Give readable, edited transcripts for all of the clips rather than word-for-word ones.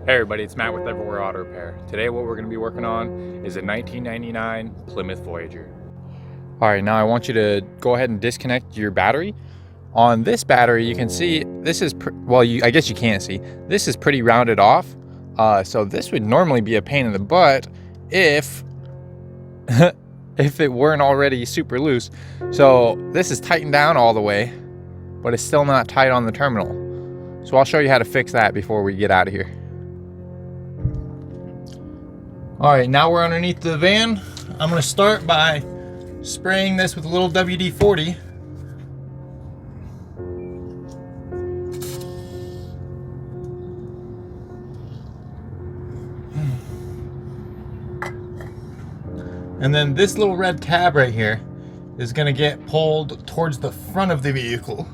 Hey everybody, it's Matt with Everywhere Auto Repair. Today what we're going to be working on is a 1999 Plymouth Voyager. Alright, now I want you to go ahead and disconnect your battery. On this battery you can see this is, I guess you can't see, this is pretty rounded off. So this would normally be a pain in the butt if, if it weren't already super loose. So this is tightened down all the way, but it's still not tight on the terminal. So I'll show you how to fix that before we get out of here. All right, now we're underneath the van. I'm gonna start by spraying this with a little WD-40. And then this little red tab right here is gonna get pulled towards the front of the vehicle.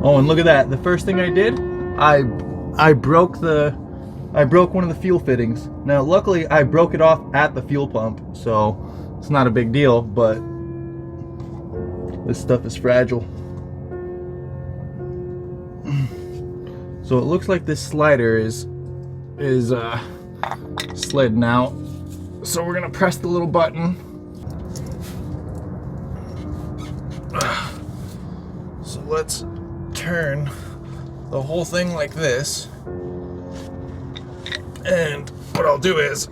Oh, and look at that. The first thing I did, I broke one of the fuel fittings. Now, luckily, I broke it off at the fuel pump, so it's not a big deal, but this stuff is fragile. So it looks like this slider is sliding out. So we're gonna press the little button. So let's turn the whole thing like this, and what I'll do is,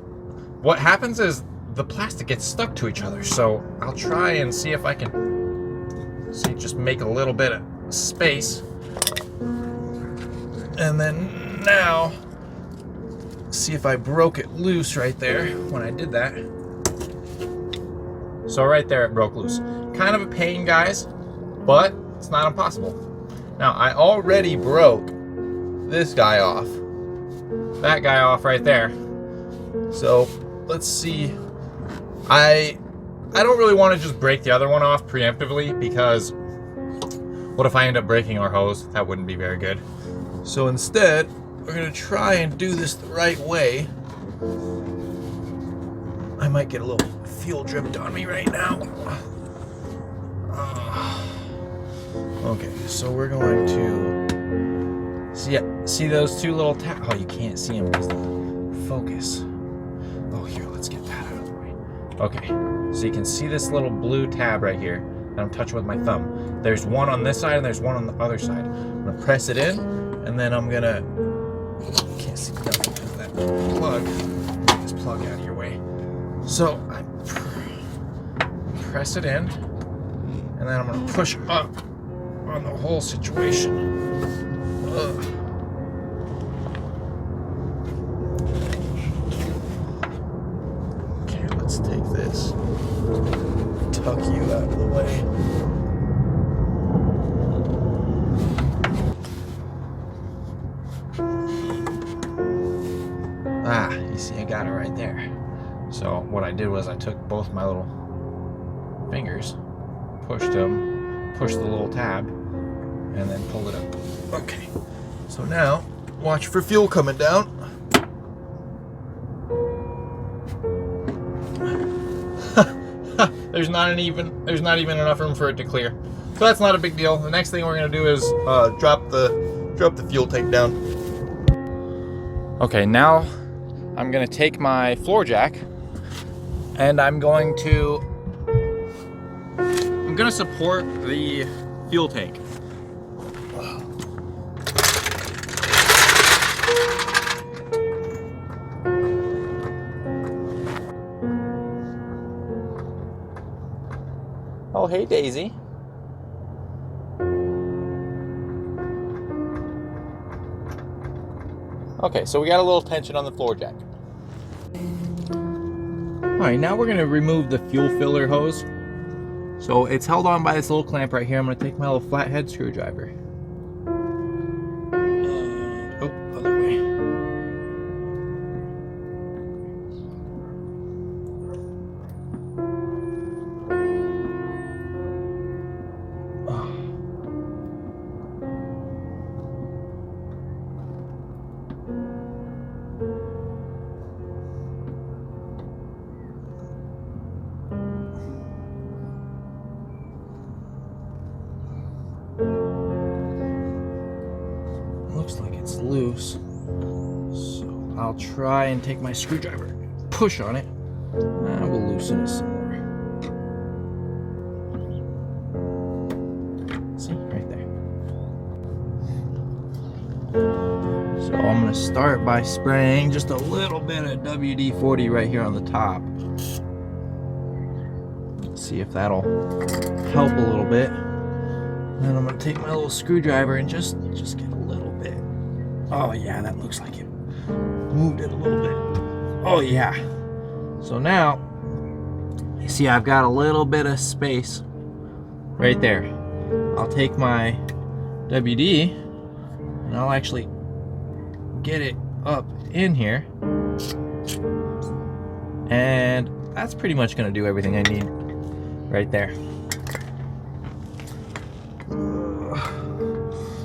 what happens is the plastic gets stuck to each other, so I'll try and see if I can just make a little bit of space, and then now see if I broke it loose right there when I did that. So right there it broke loose. Kind of a pain, guys, but it's not impossible. Now, I already broke this guy off, that guy off right there. So let's see. I don't really want to just break the other one off preemptively, because what if I end up breaking our hose? That wouldn't be very good. So instead, we're gonna try and do this the right way. I might get a little fuel dripped on me right now. Okay, so we're going to see those two little tabs. Oh, you can't see them because the focus. Oh, here, let's get that out of the way. Okay, so you can see this little blue tab right here that I'm touching with my thumb. There's one on this side and there's one on the other side. I'm gonna press it in, and then I'm gonna, can't see nothing because of that plug. Get this plug out of your way. So I press it in, and then I'm gonna push up on the whole situation. Ugh. Okay, let's take this, tuck you out of the way. Ah, you see, I got it right there. So what I did was I took both my little fingers, pushed them, pushed the little tab, and then pulled it up. Okay, so now watch for fuel coming down. there's not even enough room for it to clear. So that's not a big deal. The next thing we're gonna do is drop the fuel tank down. Okay, now I'm gonna take my floor jack, and I'm gonna support the fuel tank. Oh, hey, Daisy. Okay, so we got a little tension on the floor jack. All right, now we're gonna remove the fuel filler hose. So it's held on by this little clamp right here. I'm gonna take my little flathead screwdriver. And, oh, other way. loose. So I'll try and take my screwdriver, push on it, and we'll loosen it some more. See, right there. So I'm gonna start by spraying just a little bit of WD-40 right here on the top. See if that'll help a little bit. Then I'm gonna take my little screwdriver and just get a little bit. Oh yeah, that looks like it moved it a little bit. Oh yeah. So now, you see I've got a little bit of space right there. I'll take my WD and I'll actually get it up in here. And that's pretty much gonna do everything I need right there.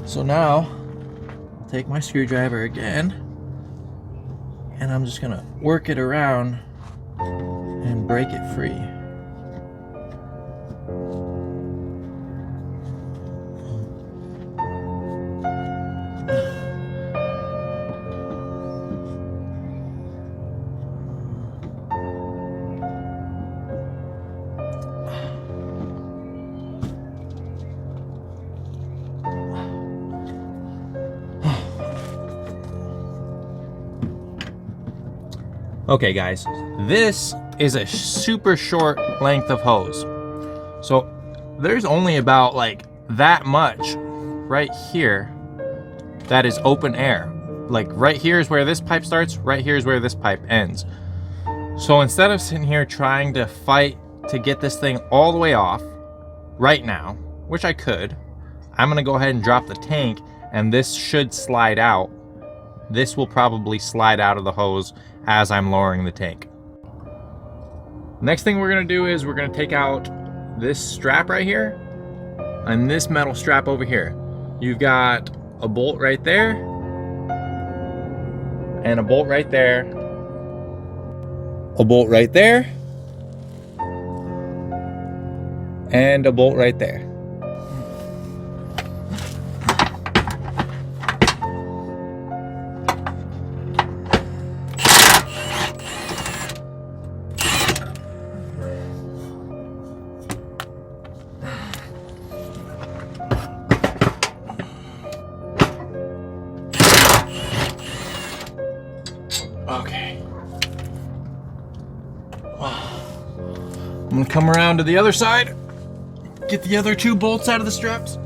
So now I'll take my screwdriver again and I'm just gonna work it around and break it free. Okay guys, this is a super short length of hose. So there's only about like that much right here that is open air. Like right here is where this pipe starts, right here is where this pipe ends. So instead of sitting here trying to fight to get this thing all the way off right now, which I could, I'm gonna go ahead and drop the tank and this should slide out. This will probably slide out of the hose as I'm lowering the tank. Next thing we're gonna do is we're gonna take out this strap right here and this metal strap over here. You've got a bolt right there and a bolt right there, a bolt right there, and a bolt right there. Okay. I'm gonna come around to the other side, get the other two bolts out of the straps.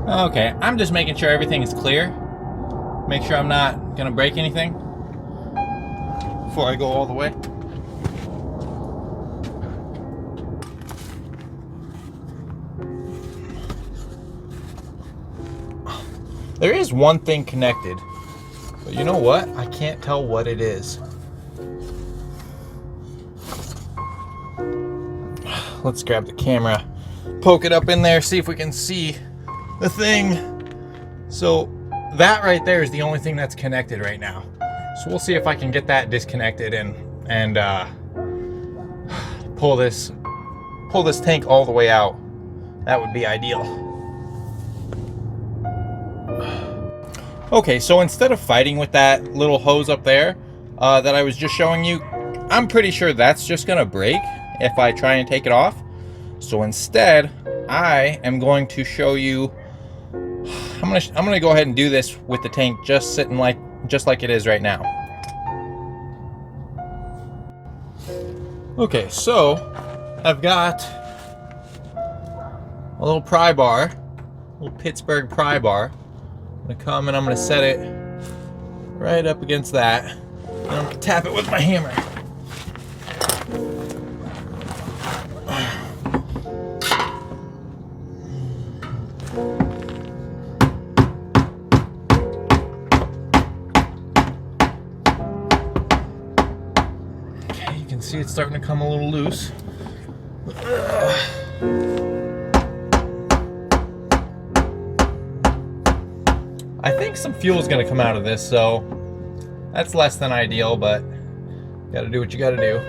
Okay, I'm just making sure everything is clear. Make sure I'm not gonna break anything before I go all the way. There is one thing connected, but you know what? I can't tell what it is. Let's grab the camera, poke it up in there, see if we can see the thing. So that right there is the only thing that's connected right now. So we'll see if I can get that disconnected and pull this tank all the way out that would be ideal. Okay, so instead of fighting with that little hose up there that I was just showing you, I'm pretty sure that's just gonna break if I try and take it off. So instead, I am going to show you, I'm gonna go ahead and do this with the tank just sitting just like it is right now. Okay, so I've got a little pry bar, a little Pittsburgh pry bar. I'm gonna come and I'm gonna set it right up against that, and I'm gonna tap it with my hammer. Okay, you can see it's starting to come a little loose. I think some fuel is going to come out of this, so that's less than ideal, but you got to do what you got to do.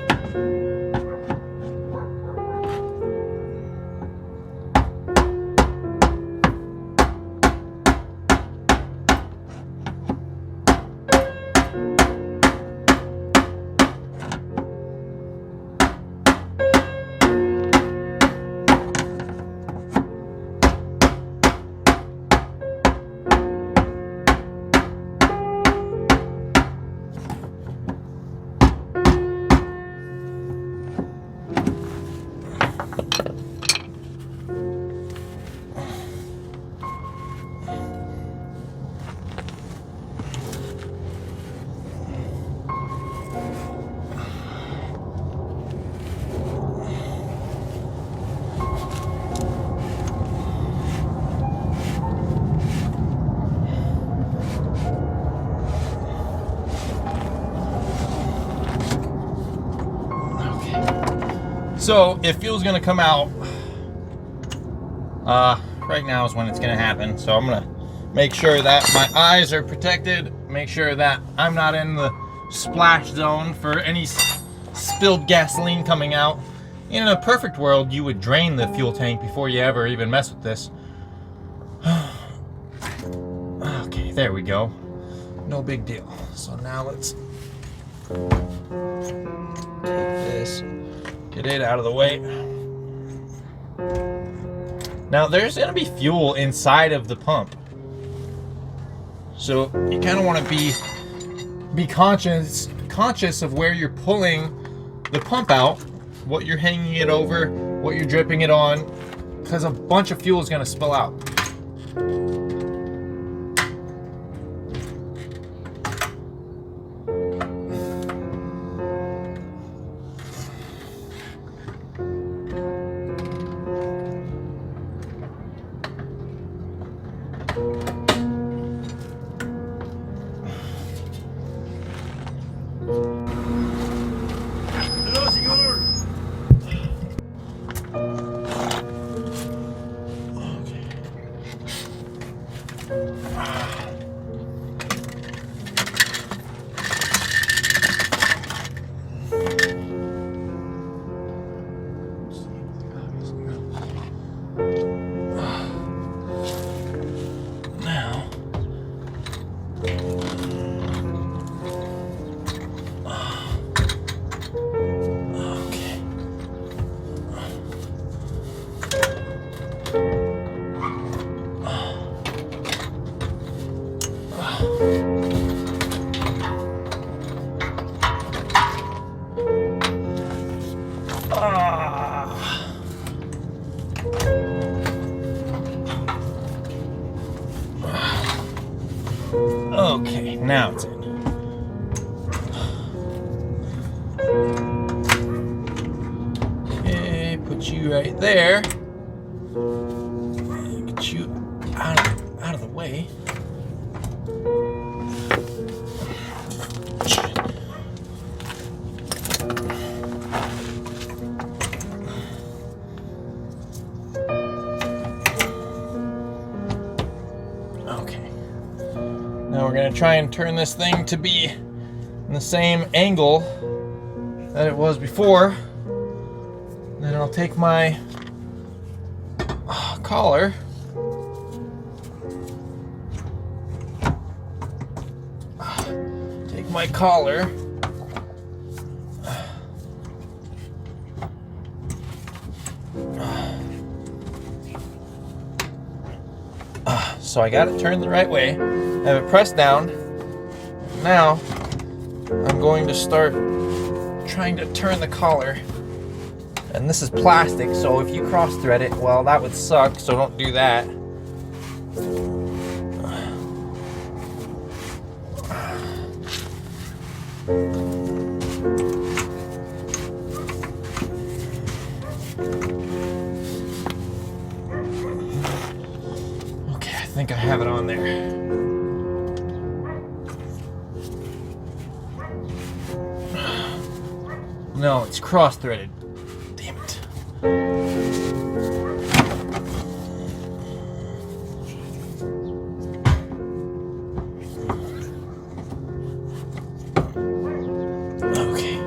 So if fuel's gonna come out, right now is when it's gonna happen. So I'm gonna make sure that my eyes are protected, make sure that I'm not in the splash zone for any spilled gasoline coming out. In a perfect world, you would drain the fuel tank before you ever even mess with this. Okay, there we go. No big deal. So now let's take this, get it out of the way. Now there's gonna be fuel inside of the pump, so you kind of want to be conscious of where you're pulling the pump out, what you're hanging it over, what you're dripping it on, because a bunch of fuel is gonna spill out. Okay, now it's in. Okay, put you right there. Get you out of the way. Now we're going to try and turn this thing to be in the same angle that it was before. Then I'll take my collar. Take my collar. So I got it turned the right way. I have it pressed down. Now I'm going to start trying to turn the collar. And this is plastic, so if you cross thread it, well, that would suck, so don't do that. Okay, I think I have it on there. No, it's cross-threaded. Damn it. Okay.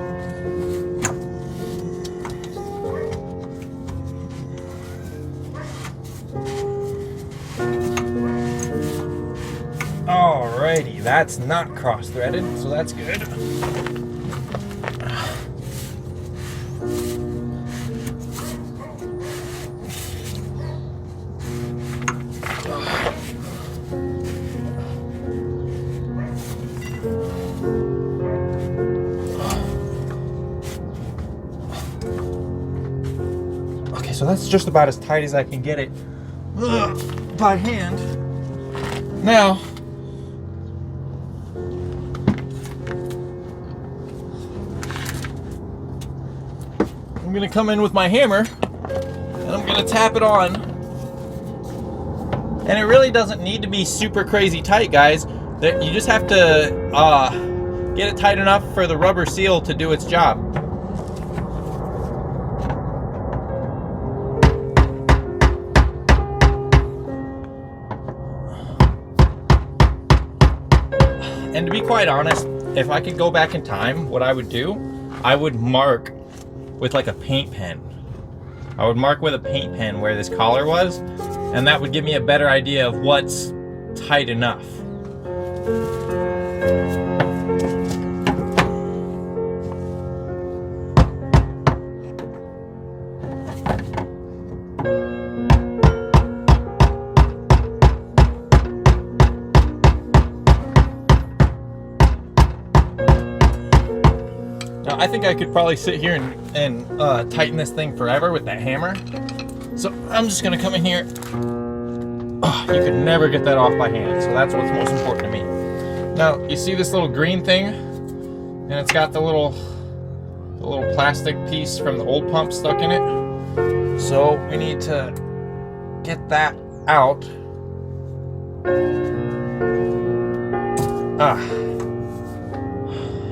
Alrighty, that's not cross-threaded, so that's good. Okay, so that's just about as tight as I can get it by hand. Now, I'm gonna come in with my hammer and I'm gonna tap it on. And it really doesn't need to be super crazy tight, guys. You just have to get it tight enough for the rubber seal to do its job. And to be quite honest, if I could go back in time, what I would do, I would mark with like a paint pen. I would mark with a paint pen where this collar was, and that would give me a better idea of what's tight enough. Now, I think I could probably sit here and tighten this thing forever with that hammer. So I'm just gonna come in here. Oh, you could never get that off by hand, so that's what's most important to me. Now, you see this little green thing? And it's got the little plastic piece from the old pump stuck in it. So we need to get that out.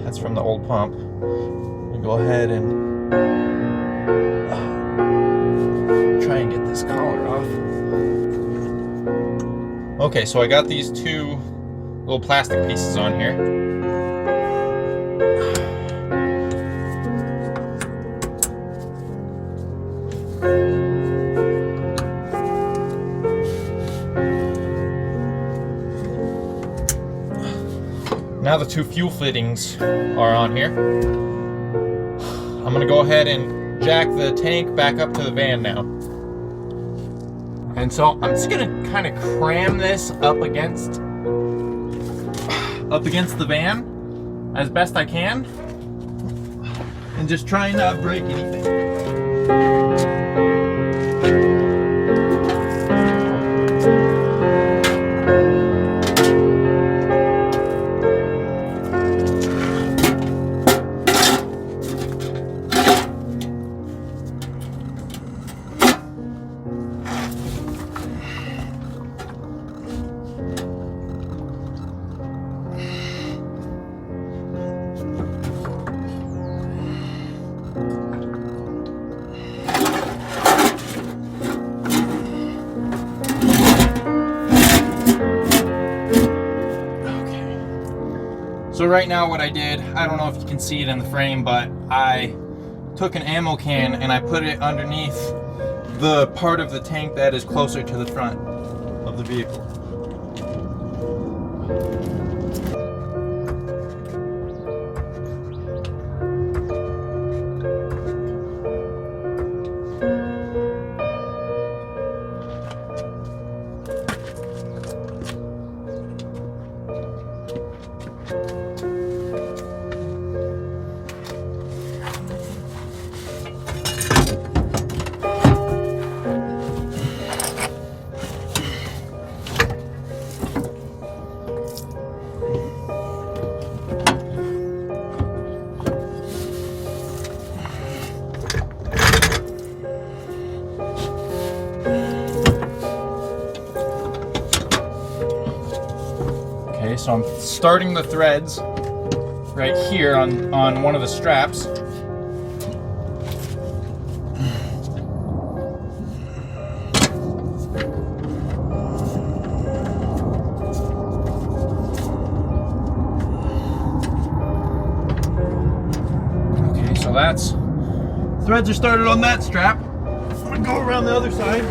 That's from the old pump. Go ahead and try and get this collar off. Okay, so I got these two little plastic pieces on here. Now the two fuel fittings are on here. I'm gonna go ahead and jack the tank back up to the van now. And so I'm just gonna kind of cram this up against the van as best I can, and just try and not break anything. So right now what I did, I don't know if you can see it in the frame, but I took an ammo can and I put it underneath the part of the tank that is closer to the front of the vehicle. Okay, so I'm starting the threads right here on one of the straps. Okay, so that's threads are started on that strap. I'm gonna go around the other side.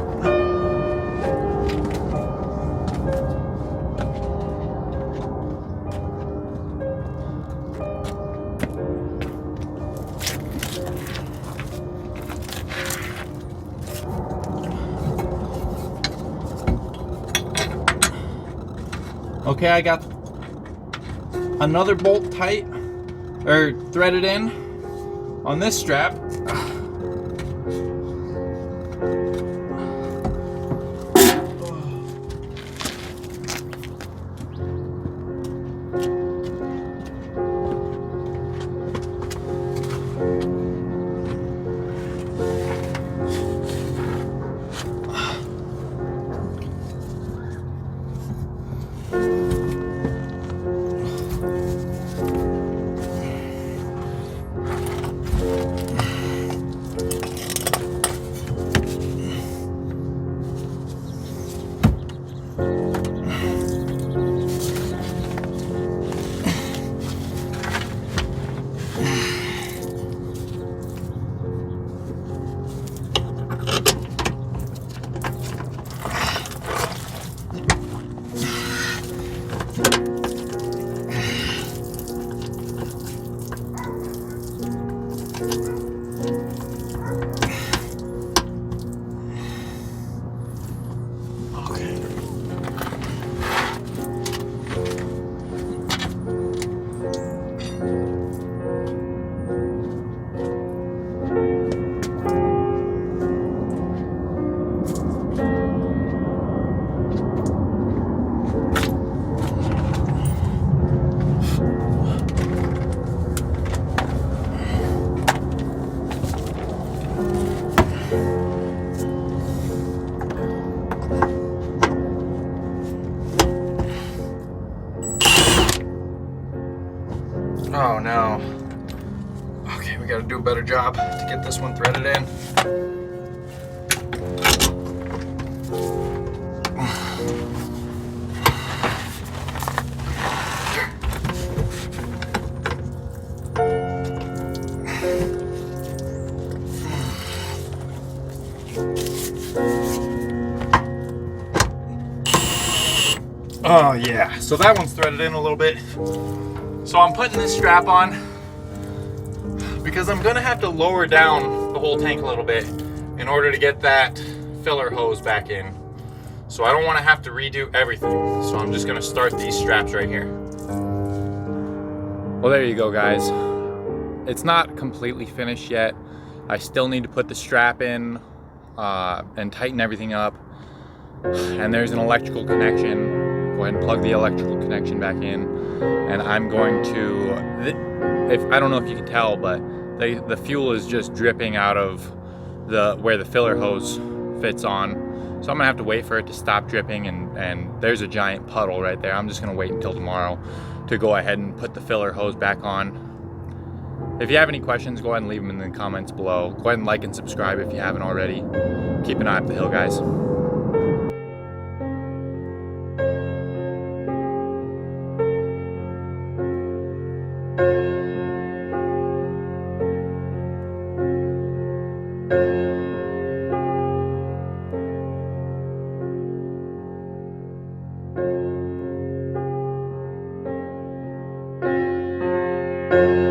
Okay, I got another bolt tight or threaded in on this strap. Oh no. Okay, we gotta do a better job to get this one threaded in. Oh yeah, so that one's threaded in a little bit. So I'm putting this strap on because I'm gonna have to lower down the whole tank a little bit in order to get that filler hose back in. So I don't wanna have to redo everything. So I'm just gonna start these straps right here. Well, there you go, guys. It's not completely finished yet. I still need to put the strap in and tighten everything up. And there's an electrical connection. Go ahead and plug the electrical connection back in. And I'm going to, I don't know if you can tell, but the fuel is just dripping out of where the filler hose fits on. So I'm gonna have to wait for it to stop dripping, and there's a giant puddle right there. I'm just gonna wait until tomorrow to go ahead and put the filler hose back on. If you have any questions, go ahead and leave them in the comments below. Go ahead and like and subscribe if you haven't already. Keep an eye up the hill, guys. Bye.